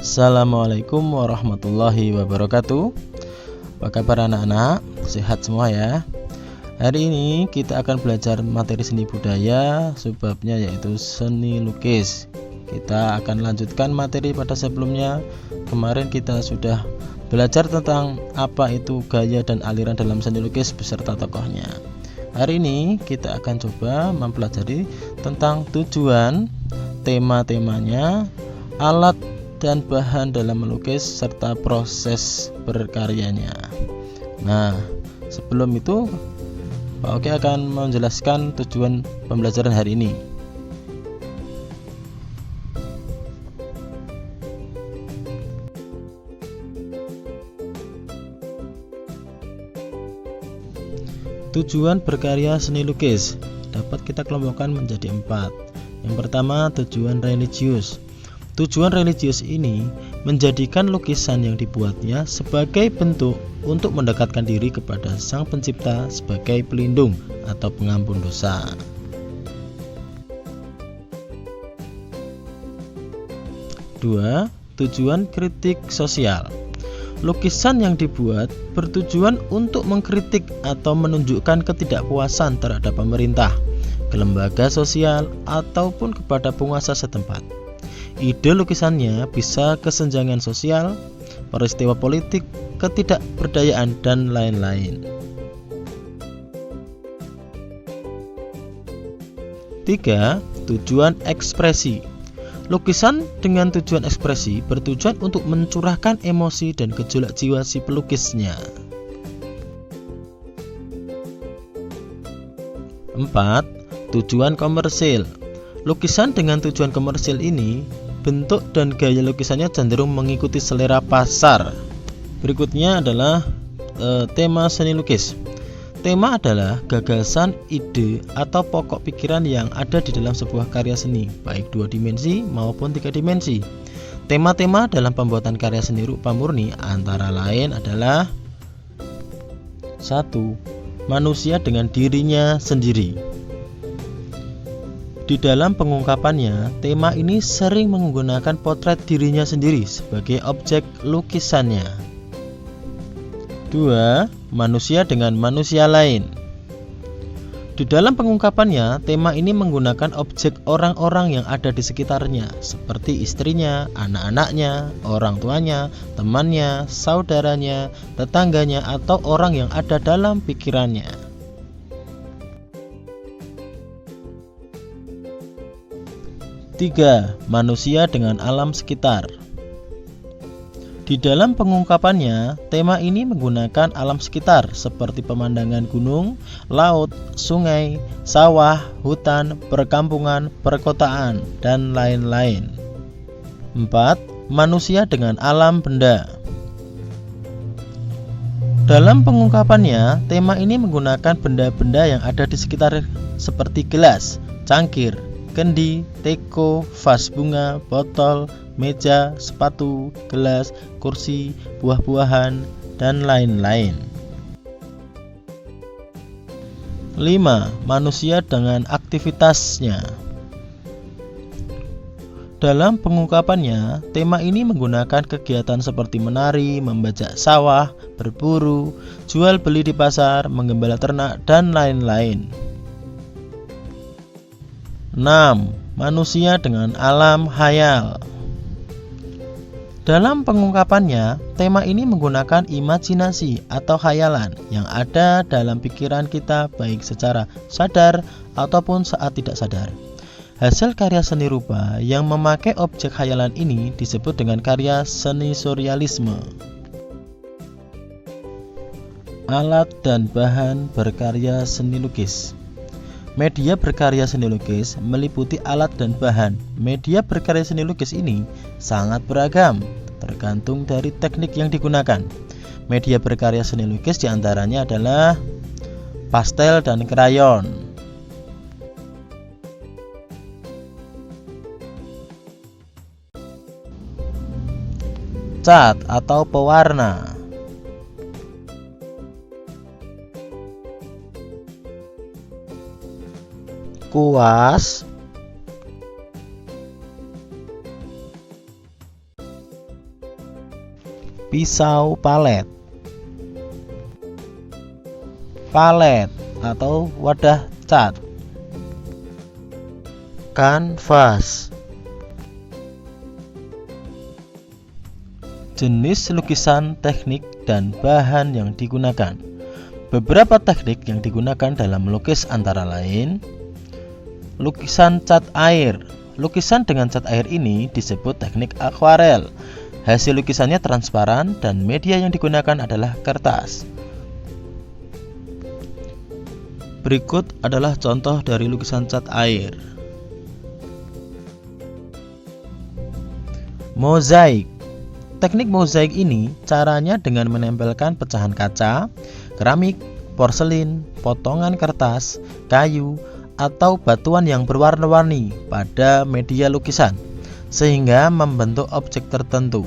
Assalamualaikum warahmatullahi wabarakatuh. Apa kabar anak-anak? Sehat semua ya? Hari ini kita akan belajar materi seni budaya, subbabnya yaitu seni lukis. Kita akan lanjutkan materi pada sebelumnya. Kemarin kita sudah belajar tentang apa itu gaya dan aliran dalam seni lukis beserta tokohnya. Hari ini kita akan coba mempelajari tentang tujuan, tema-temanya, alat dan bahan dalam melukis serta proses berkaryanya. Nah, sebelum itu Pak Oke akan menjelaskan tujuan pembelajaran hari ini. Tujuan berkarya seni lukis dapat kita kelompokkan menjadi 4. Yang pertama, tujuan religius. Tujuan religius ini menjadikan lukisan yang dibuatnya sebagai bentuk untuk mendekatkan diri kepada Sang Pencipta sebagai pelindung atau pengampun dosa. Dua, tujuan kritik sosial. Lukisan yang dibuat bertujuan untuk mengkritik atau menunjukkan ketidakpuasan terhadap pemerintah, lembaga sosial, ataupun kepada penguasa setempat. Ide lukisannya bisa kesenjangan sosial, peristiwa politik, ketidakberdayaan, dan lain-lain. 3. Tujuan ekspresi. Lukisan dengan tujuan ekspresi bertujuan untuk mencurahkan emosi dan gejolak jiwa si pelukisnya. 4. Tujuan komersil. Lukisan dengan tujuan komersil ini, bentuk dan gaya lukisannya cenderung mengikuti selera pasar. Berikutnya adalah tema seni lukis. Tema adalah gagasan, ide, atau pokok pikiran yang ada di dalam sebuah karya seni, baik 2 dimensi maupun 3 dimensi. Tema-tema dalam pembuatan karya seni rupa murni antara lain adalah 1. Manusia dengan dirinya sendiri. Di dalam pengungkapannya, tema ini sering menggunakan potret dirinya sendiri sebagai objek lukisannya. 2. Manusia dengan manusia lain. Di dalam pengungkapannya, tema ini menggunakan objek orang-orang yang ada di sekitarnya, seperti istrinya, anak-anaknya, orang tuanya, temannya, saudaranya, tetangganya, atau orang yang ada dalam pikirannya. 3. Manusia dengan alam sekitar. Di dalam pengungkapannya, tema ini menggunakan alam sekitar seperti pemandangan gunung, laut, sungai, sawah, hutan, perkampungan, perkotaan, dan lain-lain. 4. Manusia dengan alam benda. Dalam pengungkapannya, tema ini menggunakan benda-benda yang ada di sekitar seperti gelas, cangkir, kendi, teko, vas bunga, botol, meja, sepatu, gelas, kursi, buah-buahan, dan lain-lain. 5. Manusia dengan aktivitasnya. Dalam pengungkapannya, tema ini menggunakan kegiatan seperti menari, membajak sawah, berburu, jual beli di pasar, menggembala ternak, dan lain-lain. 6. Manusia dengan alam khayal. Dalam pengungkapannya, tema ini menggunakan imajinasi atau khayalan yang ada dalam pikiran kita baik secara sadar ataupun saat tidak sadar. Hasil karya seni rupa yang memakai objek khayalan ini disebut dengan karya seni surrealisme. Alat dan bahan berkarya seni lukis. Media berkarya seni lukis meliputi alat dan bahan. Media berkarya seni lukis ini sangat beragam, tergantung dari teknik yang digunakan. Media berkarya seni lukis diantaranya adalah pastel dan krayon, cat atau pewarna, kuas, pisau palet, palet atau wadah cat, kanvas. Jenis lukisan, teknik, dan bahan yang digunakan. Beberapa teknik yang digunakan dalam melukis antara lain: lukisan cat air. Lukisan dengan cat air ini disebut teknik akuarel. Hasil lukisannya transparan dan media yang digunakan adalah kertas. Berikut adalah contoh dari lukisan cat air. Mozaik. Teknik mozaik ini caranya dengan menempelkan pecahan kaca, keramik, porselin, potongan kertas, kayu, atau batuan yang berwarna-warni pada media lukisan sehingga membentuk objek tertentu.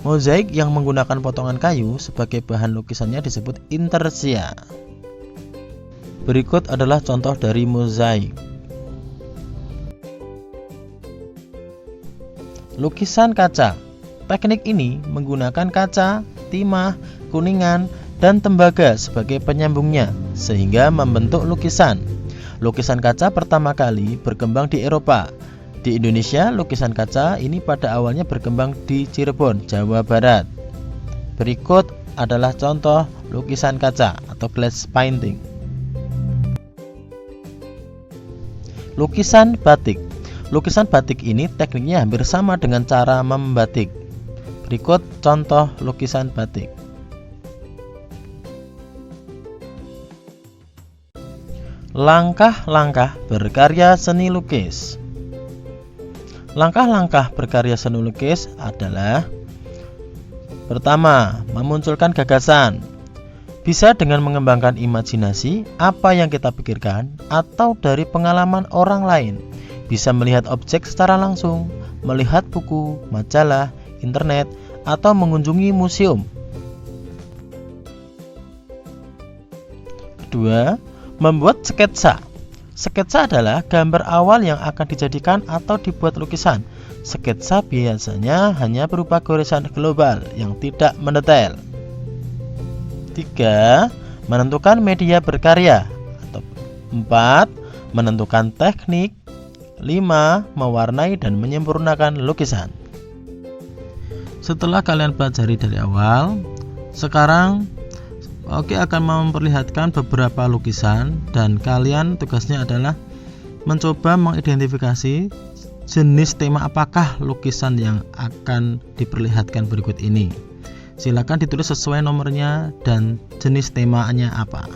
Mozaik yang menggunakan potongan kayu sebagai bahan lukisannya disebut intarsia. Berikut adalah contoh dari mozaik. Lukisan kaca. Teknik ini menggunakan kaca, timah, kuningan, dan tembaga sebagai penyambungnya sehingga membentuk lukisan. Lukisan kaca pertama kali berkembang di Eropa. Di Indonesia, lukisan kaca ini pada awalnya berkembang di Cirebon, Jawa Barat. Berikut adalah contoh lukisan kaca atau glass painting. Lukisan batik. Lukisan batik ini tekniknya hampir sama dengan cara membatik. Berikut contoh lukisan batik. Langkah-langkah berkarya seni lukis. Langkah-langkah berkarya seni lukis adalah: pertama, memunculkan gagasan. Bisa dengan mengembangkan imajinasi apa yang kita pikirkan atau dari pengalaman orang lain. Bisa melihat objek secara langsung, melihat buku, majalah, internet, atau mengunjungi museum. Kedua, membuat sketsa. Sketsa adalah gambar awal yang akan dijadikan atau dibuat lukisan. Sketsa biasanya hanya berupa goresan global yang tidak mendetail. 3. Menentukan media berkarya. 4. Menentukan teknik. 5. Mewarnai dan menyempurnakan lukisan. Setelah kalian pelajari dari awal, sekarang Oke akan memperlihatkan beberapa lukisan dan kalian tugasnya adalah mencoba mengidentifikasi jenis tema apakah lukisan yang akan diperlihatkan berikut ini. Silakan ditulis sesuai nomornya dan jenis temanya apa.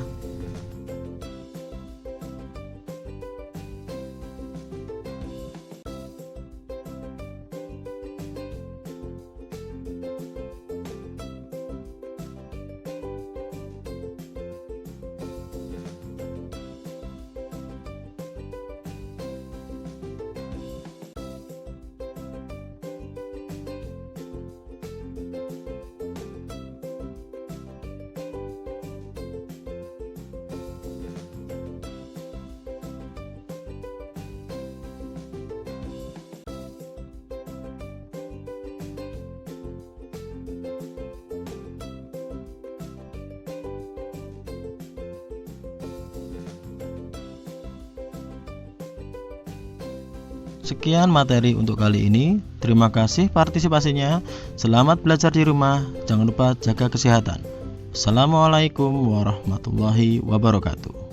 Sekian materi untuk kali ini. Terima kasih partisipasinya. Selamat belajar di rumah. Jangan lupa jaga kesehatan. Assalamualaikum warahmatullahi wabarakatuh.